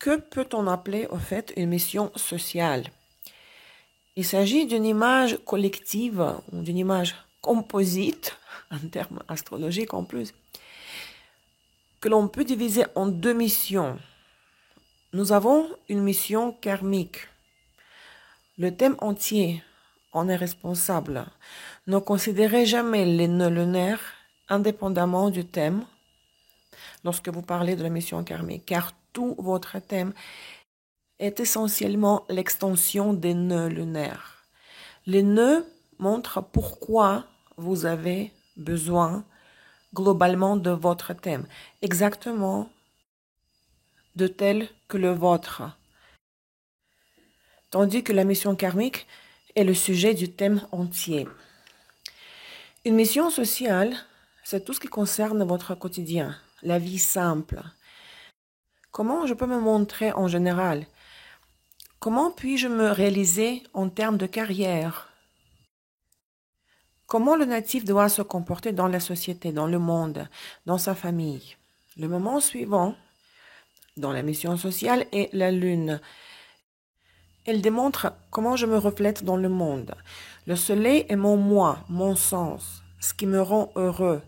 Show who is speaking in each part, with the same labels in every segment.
Speaker 1: Que peut-on appeler au fait une mission sociale? Il s'agit d'une image collective ou d'une image composite, en termes astrologiques en plus, que l'on peut diviser en deux missions. Nous avons une mission karmique. Le thème entier en est responsable. Ne considérez jamais les nœuds lunaires indépendamment du thème lorsque vous parlez de la mission karmique, car tout votre thème est essentiellement l'extension des nœuds lunaires. Les nœuds montrent pourquoi vous avez besoin globalement de votre thème, exactement de tel que le vôtre. Tandis que la mission karmique est le sujet du thème entier. Une mission sociale, c'est tout ce qui concerne votre quotidien, la vie simple. Comment je peux me montrer en général? Comment puis-je me réaliser en termes de carrière? Comment le natif doit se comporter dans la société, dans le monde, dans sa famille? Le moment suivant, dans la mission sociale, est la lune. Elle démontre comment je me reflète dans le monde. Le soleil est mon moi, mon sens, ce qui me rend heureux.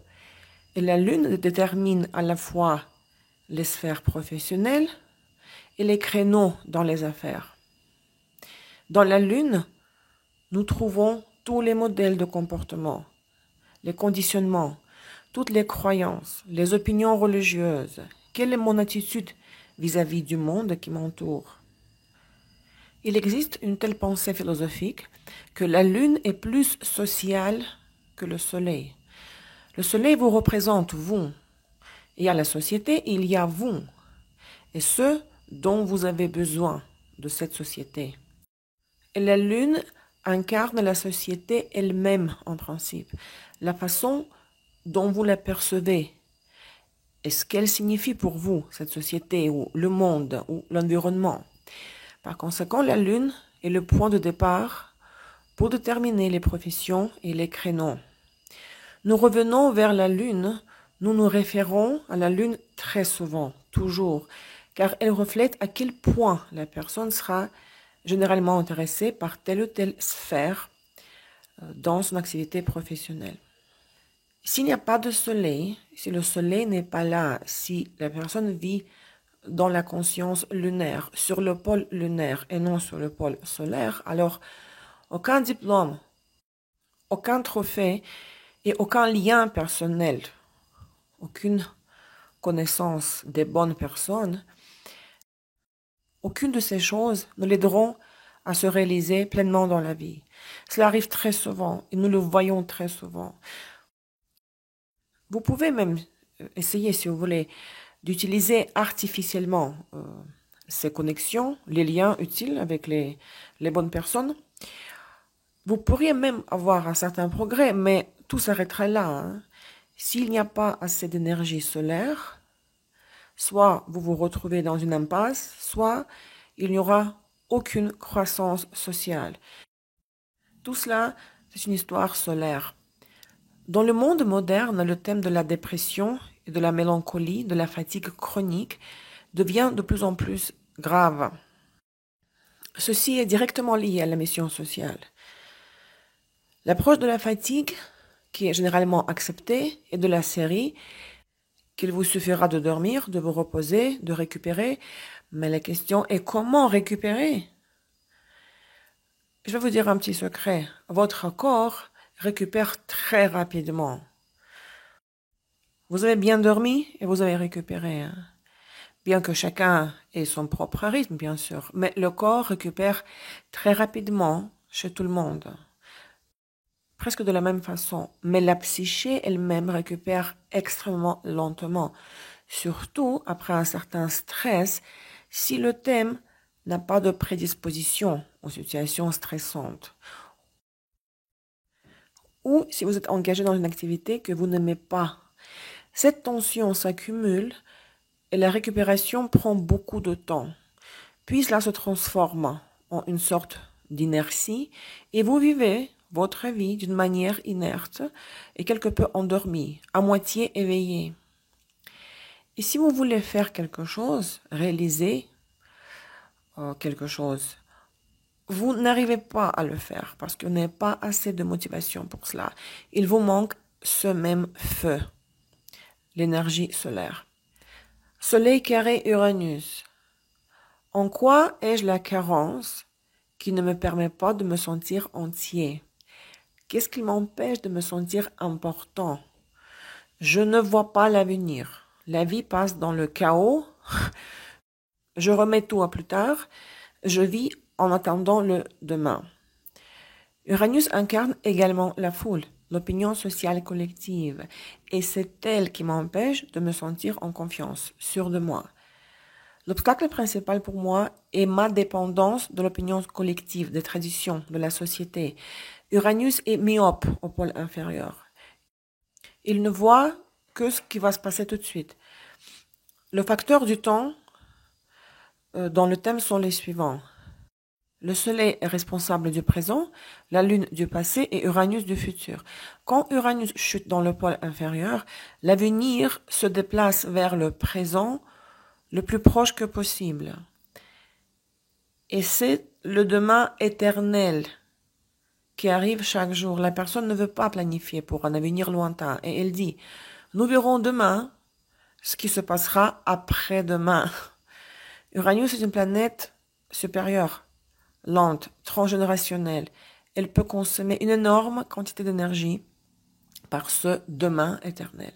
Speaker 1: Et la lune détermine à la fois les sphères professionnelles et les créneaux dans les affaires. Dans la lune, nous trouvons tous les modèles de comportement, les conditionnements, toutes les croyances, les opinions religieuses. Quelle est mon attitude vis-à-vis du monde qui m'entoure? Il existe une telle pensée philosophique que la lune est plus sociale que le soleil. Le soleil vous représente, vous. Et à la société, il y a vous. Et ceux dont vous avez besoin de cette société. Et la lune incarne la société elle-même en principe. La façon dont vous la percevez. Et ce qu'elle signifie pour vous, cette société, ou le monde, ou l'environnement. Par conséquent, la lune est le point de départ pour déterminer les professions et les créneaux. Nous revenons vers la lune, nous nous référons à la lune très souvent, toujours, car elle reflète à quel point la personne sera généralement intéressée par telle ou telle sphère dans son activité professionnelle. S'il n'y a pas de soleil, si le soleil n'est pas là, si la personne vit dans la conscience lunaire, sur le pôle lunaire et non sur le pôle solaire, alors aucun diplôme, aucun trophée et aucun lien personnel, aucune connaissance des bonnes personnes, aucune de ces choses ne l'aideront à se réaliser pleinement dans la vie. Cela arrive très souvent et nous le voyons très souvent. Vous pouvez même essayer, si vous voulez, d'utiliser artificiellement ces connexions, les liens utiles avec les bonnes personnes. Vous pourriez même avoir un certain progrès, mais tout s'arrêtera là. Hein. S'il n'y a pas assez d'énergie solaire, soit vous vous retrouvez dans une impasse, soit il n'y aura aucune croissance sociale. Tout cela, c'est une histoire solaire. Dans le monde moderne, le thème de la dépression et de la mélancolie, de la fatigue chronique, devient de plus en plus grave. Ceci est directement lié à la mission sociale. L'approche de la fatigue, qui est généralement acceptée, est de la série qu'il vous suffira de dormir, de vous reposer, de récupérer. Mais la question est comment récupérer? Je vais vous dire un petit secret. Votre corps récupère très rapidement. Vous avez bien dormi et vous avez récupéré. Hein? Bien que chacun ait son propre rythme, bien sûr. Mais le corps récupère très rapidement chez tout le monde. Presque de la même façon. Mais la psyché elle-même récupère extrêmement lentement. Surtout après un certain stress, si le thème n'a pas de prédisposition aux situations stressantes. Ou si vous êtes engagé dans une activité que vous n'aimez pas. Cette tension s'accumule et la récupération prend beaucoup de temps. Puis cela se transforme en une sorte d'inertie et vous vivez votre vie d'une manière inerte et quelque peu endormie, à moitié éveillée. Et si vous voulez faire quelque chose, réaliser, quelque chose, vous n'arrivez pas à le faire parce que vous n'avez pas assez de motivation pour cela. Il vous manque ce même feu, l'énergie solaire. Soleil carré Uranus. En quoi ai-je la carence qui ne me permet pas de me sentir entier? Qu'est-ce qui m'empêche de me sentir important? Je ne vois pas l'avenir. La vie passe dans le chaos. Je remets tout à plus tard. Je vis en attendant le demain. Uranus incarne également la foule, l'opinion sociale collective, et c'est elle qui m'empêche de me sentir en confiance, sûre de moi. L'obstacle principal pour moi est ma dépendance de l'opinion collective, des traditions, de la société. Uranus est myope au pôle inférieur. Il ne voit que ce qui va se passer tout de suite. Le facteur du temps dans le thème sont les suivants. Le Soleil est responsable du présent, la Lune du passé et Uranus du futur. Quand Uranus chute dans le pôle inférieur, l'avenir se déplace vers le présent le plus proche que possible. Et c'est le demain éternel qui arrive chaque jour. La personne ne veut pas planifier pour un avenir lointain. Et elle dit, nous verrons demain ce qui se passera après-demain. Uranus est une planète supérieure, lente, transgénérationnelle. Elle peut consommer une énorme quantité d'énergie par ce demain éternel.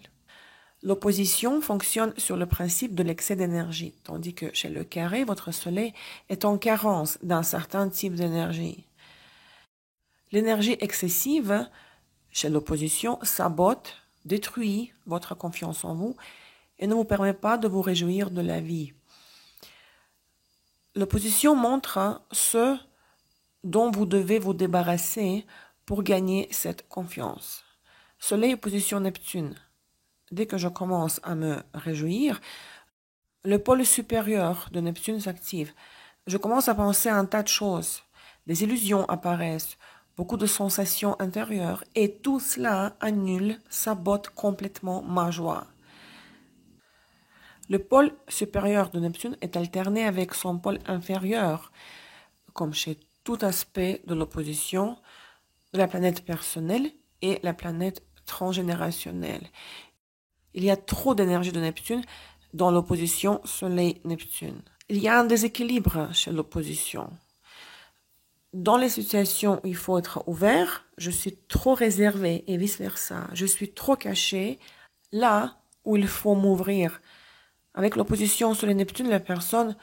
Speaker 1: L'opposition fonctionne sur le principe de l'excès d'énergie, tandis que chez le carré, votre soleil est en carence d'un certain type d'énergie. L'énergie excessive, chez l'opposition, sabote, détruit votre confiance en vous et ne vous permet pas de vous réjouir de la vie. L'opposition montre ce dont vous devez vous débarrasser pour gagner cette confiance. Soleil opposition Neptune. Dès que je commence à me réjouir, le pôle supérieur de Neptune s'active. Je commence à penser à un tas de choses. Des illusions apparaissent, beaucoup de sensations intérieures, et tout cela annule, sabote complètement ma joie. Le pôle supérieur de Neptune est alterné avec son pôle inférieur, comme chez tout aspect de l'opposition de la planète personnelle et la planète transgénérationnelle. Il y a trop d'énergie de Neptune dans l'opposition Soleil-Neptune. Il y a un déséquilibre chez l'opposition. Dans les situations où il faut être ouvert, je suis trop réservé et vice-versa. Je suis trop caché là où il faut m'ouvrir. Avec l'opposition Soleil-Neptune, la personne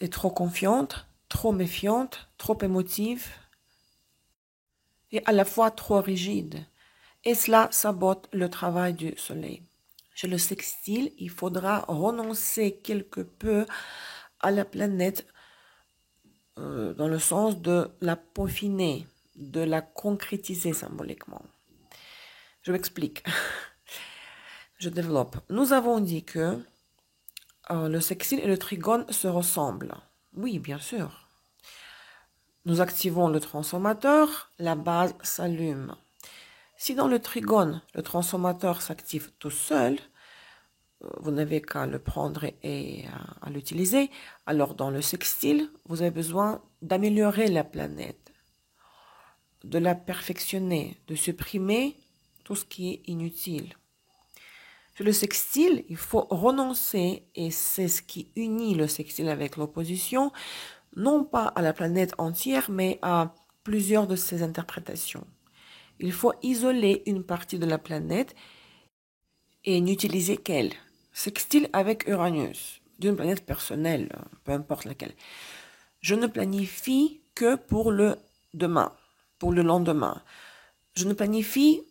Speaker 1: est trop confiante, trop méfiante, trop émotive et à la fois trop rigide. Et cela sabote le travail du Soleil. Chez le sextile, il faudra renoncer quelque peu à la planète dans le sens de la peaufiner, de la concrétiser symboliquement. Je m'explique. Je développe. Nous avons dit que le sextile et le trigone se ressemblent. Oui, bien sûr. Nous activons le transformateur, la base s'allume. Si dans le trigone, le transformateur s'active tout seul, vous n'avez qu'à le prendre et à l'utiliser. Alors dans le sextile, vous avez besoin d'améliorer la planète, de la perfectionner, de supprimer tout ce qui est inutile. Sur le sextile, il faut renoncer, et c'est ce qui unit le sextile avec l'opposition, non pas à la planète entière, mais à plusieurs de ses interprétations. Il faut isoler une partie de la planète et n'utiliser qu'elle. Sextile avec Uranus, d'une planète personnelle, peu importe laquelle. Je ne planifie que pour le demain, pour le lendemain. Je ne planifie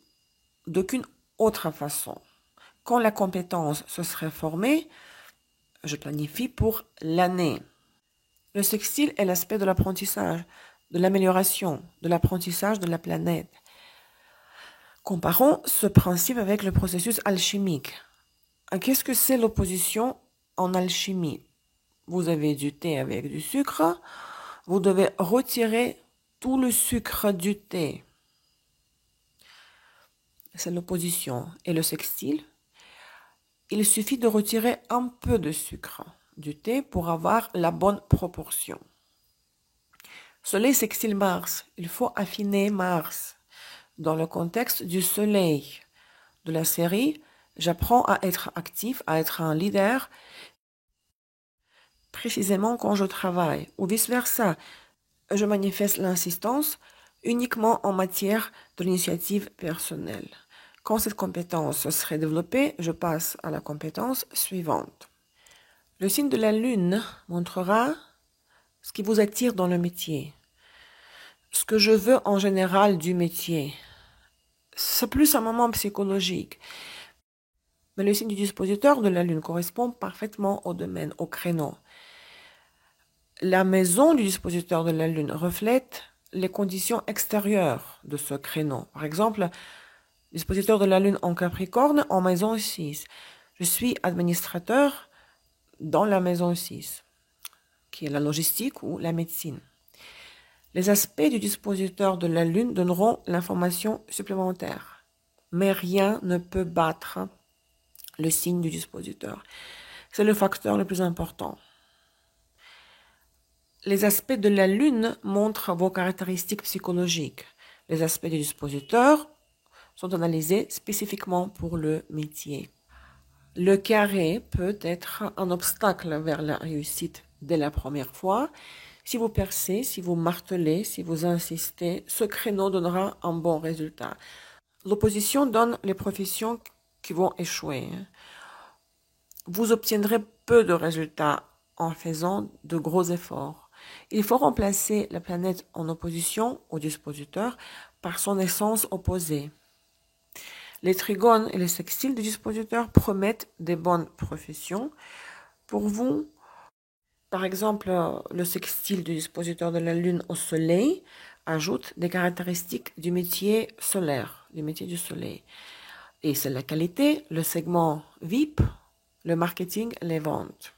Speaker 1: d'aucune autre façon. Quand la compétence se serait formée, je planifie pour l'année. Le sextile est l'aspect de l'apprentissage, de l'amélioration, de l'apprentissage de la planète. Comparons ce principe avec le processus alchimique. Qu'est-ce que c'est l'opposition en alchimie? Vous avez du thé avec du sucre, vous devez retirer tout le sucre du thé. C'est l'opposition. Et le sextile, il suffit de retirer un peu de sucre, du thé pour avoir la bonne proportion. Soleil sextile Mars. Il faut affiner Mars. Dans le contexte du soleil de la série, j'apprends à être actif, à être un leader, précisément quand je travaille, ou vice-versa. Je manifeste l'insistance uniquement en matière de l'initiative personnelle. Quand cette compétence serait développée, je passe à la compétence suivante. Le signe de la Lune montrera ce qui vous attire dans le métier, ce que je veux en général du métier. C'est plus un moment psychologique. Mais le signe du dispositeur de la Lune correspond parfaitement au domaine, au créneau. La maison du dispositeur de la Lune reflète les conditions extérieures de ce créneau. Par exemple, dispositeur de la Lune en Capricorne en maison 6. Je suis administrateur dans la maison 6, qui est la logistique ou la médecine. Les aspects du dispositeur de la Lune donneront l'information supplémentaire, mais rien ne peut battre le signe du dispositeur. C'est le facteur le plus important. Les aspects de la Lune montrent vos caractéristiques psychologiques. Les aspects du dispositeur sont analysés spécifiquement pour le métier. Le carré peut être un obstacle vers la réussite dès la première fois. Si vous percez, si vous martelez, si vous insistez, ce créneau donnera un bon résultat. L'opposition donne les professions qui vont échouer. Vous obtiendrez peu de résultats en faisant de gros efforts. Il faut remplacer la planète en opposition au dispositeur par son essence opposée. Les trigones et les sextiles du dispositeur promettent des bonnes professions. Pour vous, par exemple, le sextile du dispositeur de la Lune au Soleil ajoute des caractéristiques du métier solaire, du métier du Soleil. Et c'est la qualité, le segment VIP, le marketing, les ventes.